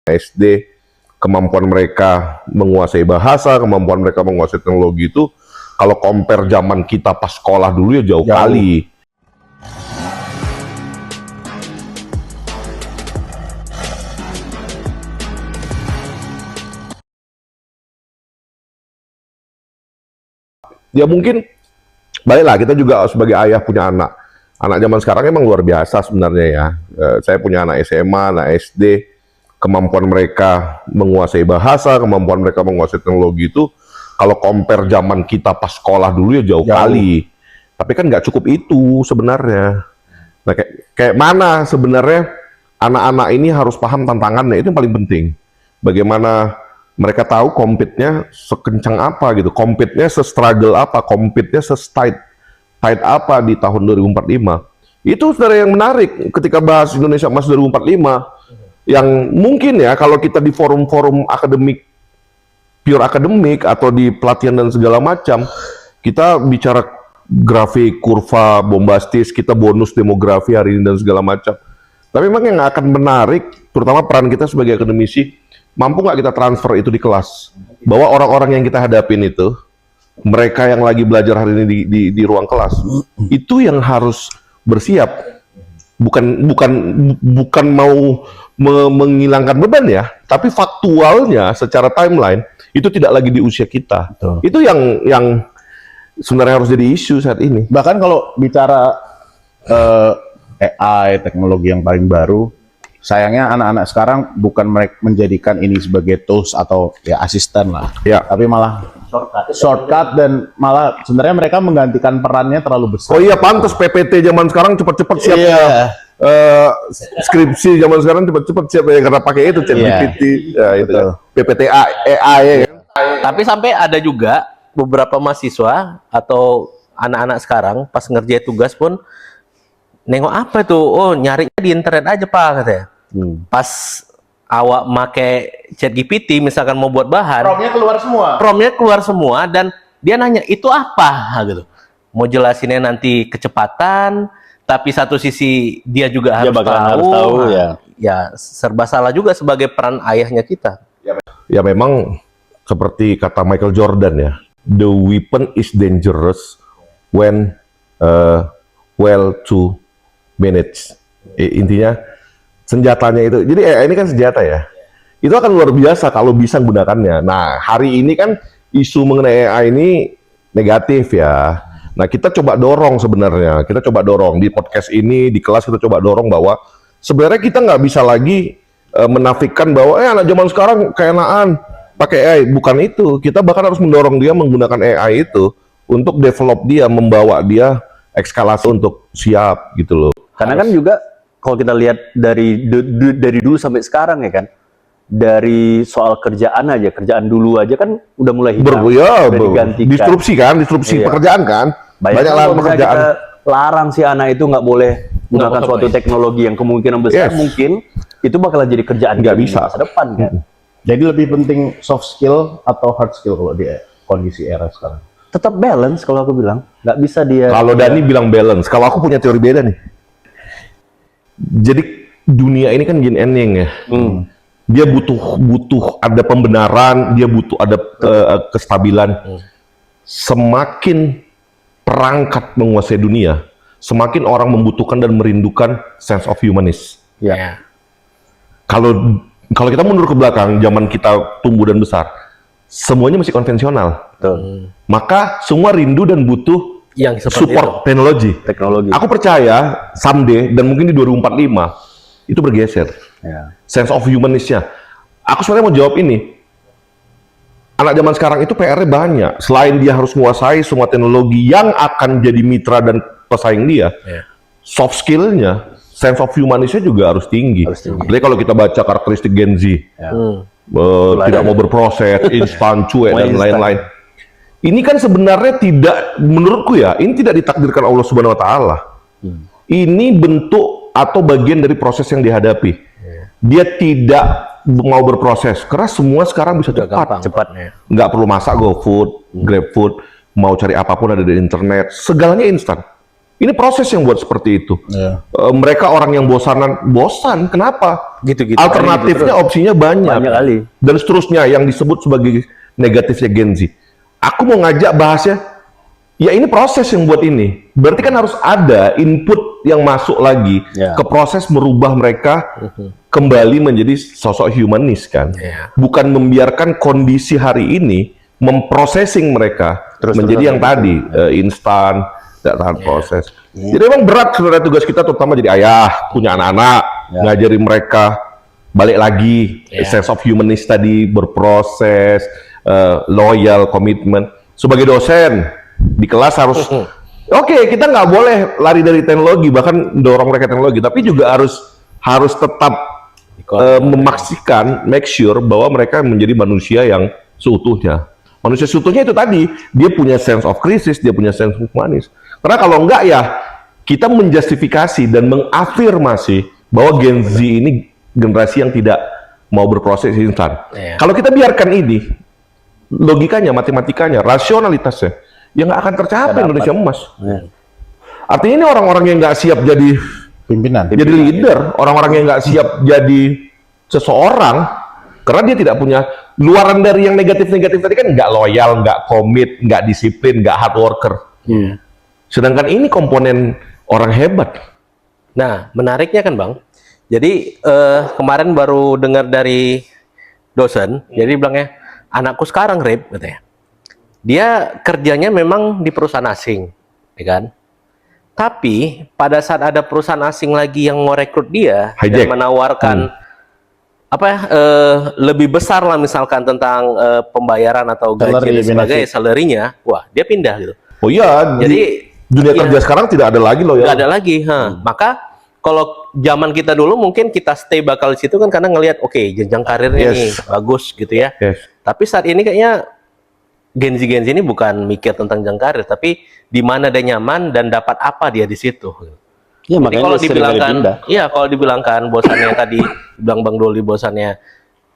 SD, kemampuan mereka menguasai bahasa, kemampuan mereka menguasai teknologi itu, kalau compare zaman kita pas sekolah dulu ya jauh kali. Ya mungkin, baiklah kita juga sebagai ayah punya anak. Anak zaman sekarang emang luar biasa sebenarnya ya. Saya punya anak SMA, anak SD, kemampuan mereka menguasai bahasa, kemampuan mereka menguasai teknologi itu, kalau compare zaman kita pas sekolah dulu ya jauh kali. Tapi kan nggak cukup itu sebenarnya. Nah, kayak mana sebenarnya anak-anak ini harus paham tantangannya, itu yang paling penting. Bagaimana mereka tahu compete-nya sekencang apa gitu, compete-nya se-struggle apa, compete-nya se-tight apa di tahun 2045. Itu sebenarnya yang menarik ketika bahas Indonesia Emas 2045, yang mungkin ya kalau kita di forum-forum akademik, pure akademik atau di pelatihan dan segala macam, kita bicara grafik, kurva, bombastis, kita bonus demografi hari ini dan segala macam. Tapi memang yang akan menarik, terutama peran kita sebagai akademisi, mampu nggak kita transfer itu di kelas? Bahwa orang-orang yang kita hadapin itu, mereka yang lagi belajar hari ini di ruang kelas, itu yang harus bersiap. Bukan mau menghilangkan beban ya, tapi faktualnya secara timeline itu tidak lagi di usia kita. Betul. Itu yang sebenarnya harus jadi isu saat ini. Bahkan kalau bicara AI, teknologi yang paling baru, sayangnya anak-anak sekarang bukan mereka menjadikan ini sebagai tools atau ya asisten lah, ya, tapi malah shortcut dan malah sebenarnya mereka menggantikan perannya terlalu besar. Oh iya, pantas PPT zaman sekarang cepat-cepat siap ya. Skripsi zaman sekarang cepat-cepat siap ya karena pakai itu ChatGPT, ya itu kan. PPT AI ya kan. Tapi sampai ada juga beberapa mahasiswa atau anak-anak sekarang pas ngerjain tugas pun nengok apa itu, oh nyarinya di internet aja Pak katanya. Pas awak make ChatGPT misalkan mau buat bahan, promnya keluar semua dan dia nanya itu apa gitu, mau jelasinnya nanti kecepatan, tapi satu sisi dia juga harus tahu ya serba salah juga sebagai peran ayahnya kita. Ya memang seperti kata Michael Jordan ya, the weapon is dangerous when well to manage. Intinya senjatanya itu, jadi ini kan senjata ya, itu akan luar biasa kalau bisa menggunakannya. Nah hari ini kan isu mengenai AI ini negatif ya. Nah kita coba dorong sebenarnya, kita coba dorong di podcast ini, di kelas kita coba dorong bahwa sebenarnya kita nggak bisa lagi menafikan bahwa anak zaman sekarang keenaan pakai AI. Bukan itu, kita bahkan harus mendorong dia menggunakan AI itu untuk develop dia, membawa dia ekskalasi untuk siap gitu loh. Karena kan juga kalau kita lihat dari dulu sampai sekarang ya kan, dari soal kerjaan aja, kerjaan dulu aja kan udah mulai hilang, digantikan. Disrupsi pekerjaan kan. Banyak lah pekerjaan. Kita larang si anak itu nggak boleh menggunakan suatu teknologi yang kemungkinan besar mungkin itu bakalan jadi kerjaan nggak bisa masa depan kan. Jadi lebih penting soft skill atau hard skill kalau di kondisi era sekarang? Tetap balance kalau aku bilang, nggak bisa dia. Kalau Dani bilang balance, kalau aku punya teori beda nih. Jadi dunia ini kan yin and yang ya. Dia butuh ada pembenaran, dia butuh ada kestabilan. Semakin perangkat menguasai dunia, semakin orang membutuhkan dan merindukan sense of humanis. Ya. Kalau kita mundur ke belakang, zaman kita tumbuh dan besar, semuanya masih konvensional. Maka semua rindu dan butuh yang support teknologi. Aku percaya someday dan mungkin di 2045 itu bergeser. Sense of humanisnya. Aku sebenarnya mau jawab ini. Anak zaman sekarang itu PR-nya banyak. Selain dia harus menguasai semua teknologi yang akan jadi mitra dan pesaing dia, soft skill-nya, sense of humanisnya juga harus tinggi. Apalagi kalau kita baca karakteristik Gen Z, tidak mau berproses, instan, cuek dan lain-lain. Ini kan sebenarnya tidak, menurutku ya, ini tidak ditakdirkan Allah Subhanahu Wa Taala. Ini bentuk atau bagian dari proses yang dihadapi. Dia tidak mau berproses, karena semua sekarang bisa cepat. Nggak perlu masak GoFood, GrabFood, mau cari apapun ada di internet, segalanya instan. Ini proses yang buat seperti itu. Mereka orang yang bosan. Kenapa? Gitu-gitu. Alternatifnya, opsinya banyak. Banyak kali. Dan seterusnya yang disebut sebagai negatifnya Gen Z. Aku mau ngajak bahasnya, ya ini proses yang buat ini. Berarti kan harus ada input yang masuk lagi ke proses merubah mereka kembali menjadi sosok humanis kan. Bukan membiarkan kondisi hari ini memprosesing mereka menjadi yang tadi instan, tidak tahan proses. Jadi memang berat sebenarnya tugas kita, terutama jadi ayah, punya anak-anak, ngajarin mereka balik lagi sense of humanis tadi, berproses, loyal, komitmen. Sebagai dosen di kelas harus oke, kita nggak boleh lari dari teknologi, bahkan dorong mereka teknologi, tapi juga harus tetap memastikan, make sure bahwa mereka menjadi manusia yang seutuhnya. Manusia seutuhnya itu tadi, dia punya sense of crisis, dia punya sense of humanis. Karena kalau enggak ya, kita menjustifikasi dan mengafirmasi bahwa Gen Z ini generasi yang tidak mau berproses instan. Kalau kita biarkan ini, logikanya, matematikanya, rasionalitasnya, ya nggak akan tercapai Indonesia emas. Artinya ini orang-orang yang nggak siap jadi Pimpinan. jadi leader, orang-orang yang nggak siap jadi seseorang, karena dia tidak punya luaran dari yang negatif-negatif tadi kan, nggak loyal, nggak komit, nggak disiplin, nggak hard worker. Sedangkan ini komponen orang hebat. Nah, menariknya kan Bang, jadi kemarin baru dengar dari dosen, jadi bilangnya, anakku sekarang Rip, katanya, dia kerjanya memang di perusahaan asing, ya kan? Tapi pada saat ada perusahaan asing lagi yang mau rekrut dia dan menawarkan lebih besar lah, misalkan tentang pembayaran atau gaji dan sebagainya, salary-nya, wah dia pindah gitu. Oh iya, jadi dunia kerja sekarang tidak ada lagi loh ya. Tidak ada lagi, maka kalau zaman kita dulu mungkin kita stay bakal di situ kan karena ngelihat oke, jenjang karirnya nih bagus gitu ya. Tapi saat ini kayaknya Gen Z ini bukan mikir tentang jenjang karir, tapi di mana dia nyaman dan dapat apa dia di situ. Ya, jadi kalau dibilangkan, kalau dibilangkan bosannya tadi, bilang Bang Doli bosannya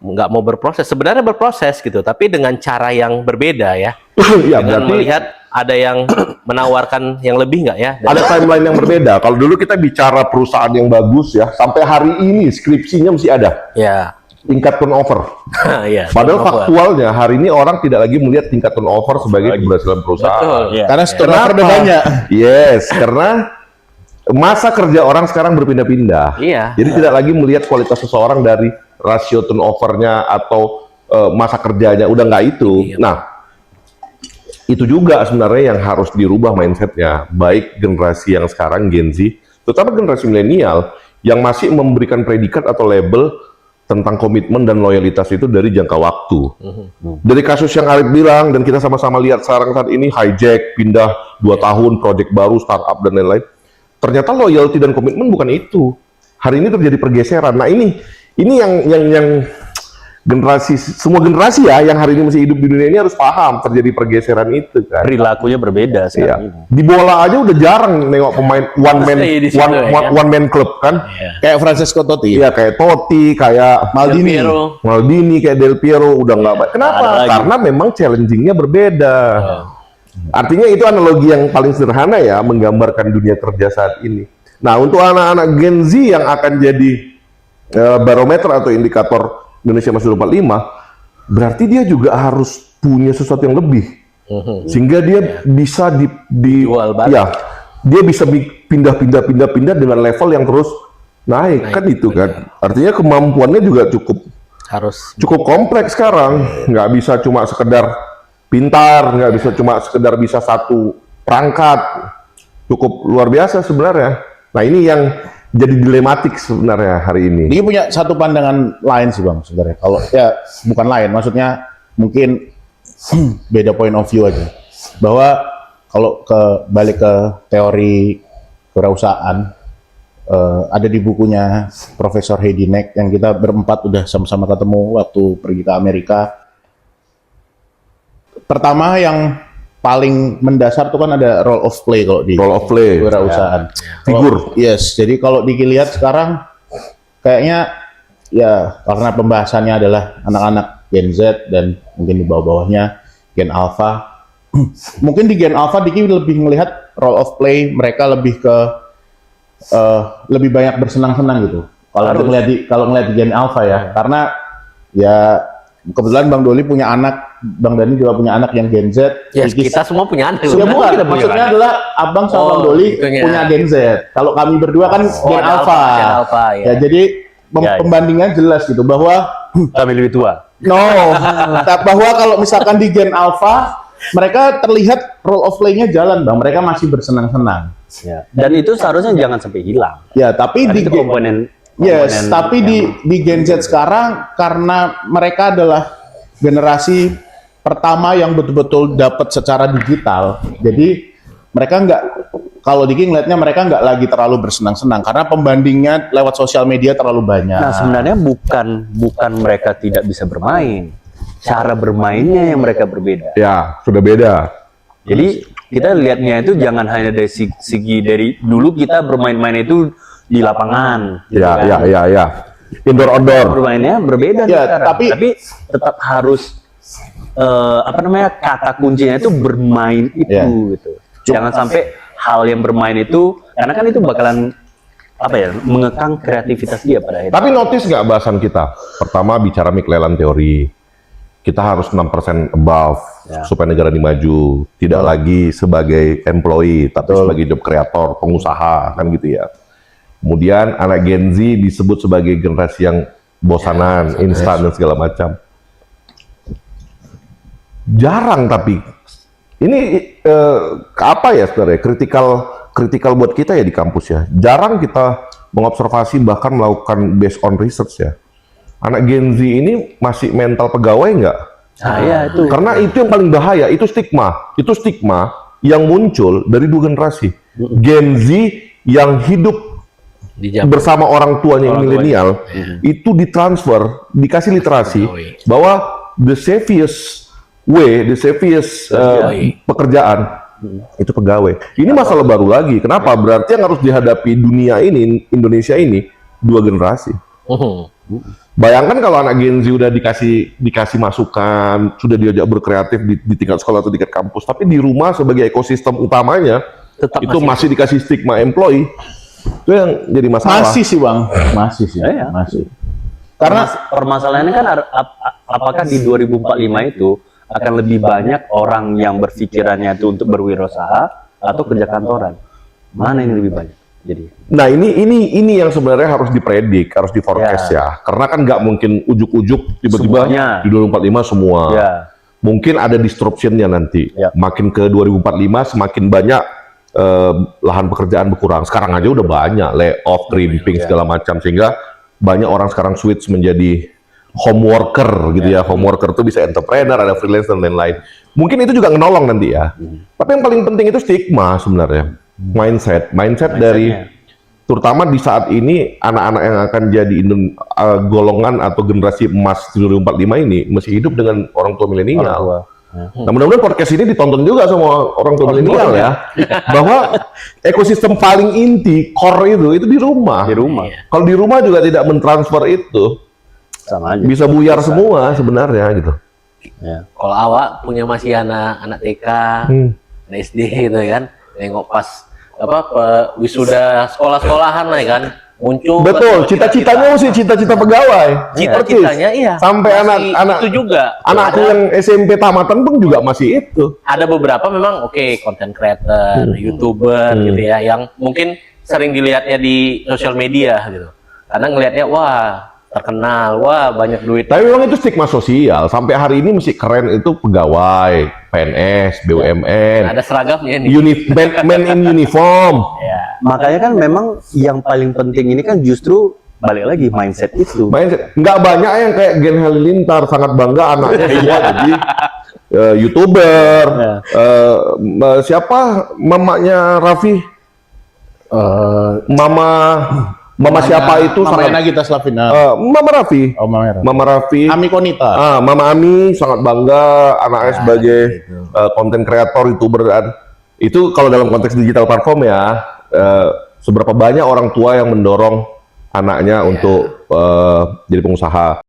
nggak mau berproses, sebenarnya berproses gitu, tapi dengan cara yang berbeda ya. Dengan melihat ada yang menawarkan yang lebih nggak ya? Ada timeline yang berbeda. Kalau dulu kita bicara perusahaan yang bagus ya, sampai hari ini skripsinya mesti ada. Tingkat turnover. Padahal faktualnya hari ini orang tidak lagi melihat tingkat turnover sebagai keberhasilan perusahaan. Karena turnover udah banyak. Karena masa kerja orang sekarang berpindah-pindah. Jadi tidak lagi melihat kualitas seseorang dari rasio turnovernya atau masa kerjanya, udah nggak itu. Nah, itu juga sebenarnya yang harus dirubah mindsetnya, baik generasi yang sekarang Gen Z, terutama generasi milenial yang masih memberikan predikat atau label tentang komitmen dan loyalitas itu dari jangka waktu. Dari kasus yang Arif bilang dan kita sama-sama lihat sekarang saat ini, hijack, pindah 2 tahun, project baru, startup dan lain-lain. Ternyata loyalty dan komitmen bukan itu. Hari ini terjadi pergeseran. Nah ini yang generasi, semua generasi ya yang hari ini masih hidup di dunia ini harus paham terjadi pergeseran itu kan. Perilakunya berbeda sekarang ini. Di bola aja udah jarang nengok pemain one man club kan. Kayak Francesco Totti. Iya, kayak Totti, kayak Maldini, kayak Del Piero udah nggak baik. Kenapa? Karena memang challengingnya berbeda. Artinya itu analogi yang paling sederhana ya, menggambarkan dunia kerja saat ini. Nah, untuk anak-anak Gen Z yang akan jadi barometer atau indikator Indonesia Masa 45, berarti dia juga harus punya sesuatu yang lebih, sehingga dia bisa dia bisa pindah dengan level yang terus naik kan itu kan. Artinya kemampuannya juga cukup kompleks sekarang, nggak bisa cuma sekedar pintar, nggak bisa cuma sekedar bisa satu perangkat, cukup luar biasa sebenarnya. Nah ini yang jadi dilematik sebenarnya hari ini. Dia punya satu pandangan lain sih Bang sebenarnya. Kalau ya bukan lain, maksudnya mungkin beda point of view aja. Bahwa kalau balik ke teori kewirausahaan, ada di bukunya Profesor Heidi Neck yang kita berempat udah sama-sama ketemu waktu pergi ke Amerika. Pertama yang paling mendasar tuh kan ada role of play kalau di kewirausahaan. Figur. Jadi kalau dilihat sekarang kayaknya ya karena pembahasannya adalah anak-anak Gen Z dan mungkin di bawah-bawahnya Gen Alpha. Mungkin di Gen Alpha Diki lebih melihat role of play mereka lebih ke lebih banyak bersenang-senang gitu. Kalau ngeliat di Gen Alpha ya, karena ya kebetulan Bang Doli punya anak, Bang Dani juga punya anak yang Gen Z. Ya, kita semua punya anak. Ya bukan, maksudnya adalah Abang sama Bang Doli punya Gen Z. Kalau kami berdua kan Gen Alpha. Gen Alpha, ya. Ya jadi pembandingan jelas gitu bahwa Kami lebih tua. bahwa kalau misalkan di Gen Alpha mereka terlihat role of play-nya jalan, Bang. Mereka masih bersenang-senang. Ya. Dan itu seharusnya jangan sampai hilang. Ya, tapi di Itu komponen. Yes, tapi di Gen Z sekarang karena mereka adalah generasi pertama yang betul-betul dapat secara digital. Jadi mereka kalau Diki ngeliatnya mereka nggak lagi terlalu bersenang-senang karena pembandingnya lewat sosial media terlalu banyak. Nah, sebenarnya bukan mereka tidak bisa bermain. Cara bermainnya yang mereka berbeda. Ya, sudah beda. Jadi kita lihatnya itu jangan hanya dari segi dari dulu kita bermain-main itu di lapangan. Gitu kan. Ya. Indoor outdoor. Bermainnya berbeda nih Ya, sekarang. Tapi tetap harus kata kuncinya itu bermain itu gitu. Jangan sampai hal yang bermain itu karena kan itu bakalan mengekang kreativitas dia pada akhirnya. Tapi notice nggak bahasan kita? Pertama bicara McClellan teori. Kita harus 6% above supaya negara ini maju. Tidak lagi sebagai employee, tapi sebagai job creator, pengusaha, kan gitu ya. Kemudian anak Gen Z disebut sebagai generasi yang bosanan, instan dan segala macam. Jarang tapi ini apa ya sebenarnya kritikal buat kita ya di kampus ya. Jarang kita mengobservasi bahkan melakukan based on research ya. Anak Gen Z ini masih mental pegawai nggak? Itu. Karena itu yang paling bahaya, itu stigma yang muncul dari dua generasi. Gen Z yang hidup bersama orang tuanya yang milenial, itu ditransfer, dikasih literasi bahwa the safest pekerjaan itu pegawai. Ini masalah baru lagi. Kenapa? Berarti yang harus dihadapi dunia ini, Indonesia ini, dua generasi. Bayangkan kalau anak Gen Z udah dikasih masukan, sudah diajak berkreatif di tingkat sekolah atau tingkat kampus, tapi di rumah sebagai ekosistem utamanya tetap itu masih dikasih stigma employee. Itu yang jadi masalah. Masih sih, Bang. Masih sih. Masih. Karena permasalahannya kan apakah di 2045 itu akan lebih banyak orang yang berpikirannya itu untuk berwirausaha atau kerja kantoran? Mana ini lebih banyak? Jadi, nah ini yang sebenarnya harus dipredik, harus diforecast ya. Karena kan nggak mungkin ujuk-ujuk tiba-tiba di 2045 semua. Mungkin ada disruption-nya nanti. Makin ke 2045 semakin banyak lahan pekerjaan berkurang. Sekarang aja udah banyak layoff, crimping segala macam, sehingga banyak orang sekarang switch menjadi home worker gitu ya. Home worker tuh bisa entrepreneur, ada freelance dan lain-lain. Mungkin itu juga ngenolong nanti ya. Tapi yang paling penting itu stigma sebenarnya. Mindset dari terutama di saat ini anak-anak yang akan jadi golongan atau generasi emas 2045 ini masih hidup dengan orang tua milenial. Nah, mudah-mudahan podcast ini ditonton juga sama orang tua milenial ya. Bahwa ekosistem paling inti, core itu di rumah. Kalau di rumah juga tidak mentransfer itu, sama aja. Bisa buyar semua sebenarnya gitu. Kalau awak punya masih anak TK, anak SD gitu kan, nengok pas wisuda sekolah-sekolahan lah kan, muncul. Betul, cita-citanya mesti cita-cita pegawai. Cita-citanya iya. Sampai anak-anak itu juga. Anakku yang SMP tamatan pun juga masih itu. Ada beberapa memang content creator, YouTuber gitu ya, yang mungkin sering dilihatnya di sosial media gitu. Karena ngelihatnya wah terkenal, wah banyak duit. Tapi memang itu stigma sosial. Sampai hari ini mesti keren itu pegawai, PNS, BUMN. Ada seragamnya nih. Man in uniform. Makanya kan memang yang paling penting ini kan justru balik lagi mindset itu. Nggak banyak yang kayak Gen Halilintar sangat bangga anaknya semua jadi YouTuber. Siapa mamanya Raffi? Mama siapa itu? Mama Nagita Slavina. Mama Raffi. Mama Raffi. Ami Konita. Mama Ami sangat bangga anaknya sebagai konten kreator, YouTuber dan itu kalau dalam konteks digital platform ya. Seberapa banyak orang tua yang mendorong anaknya untuk jadi pengusaha.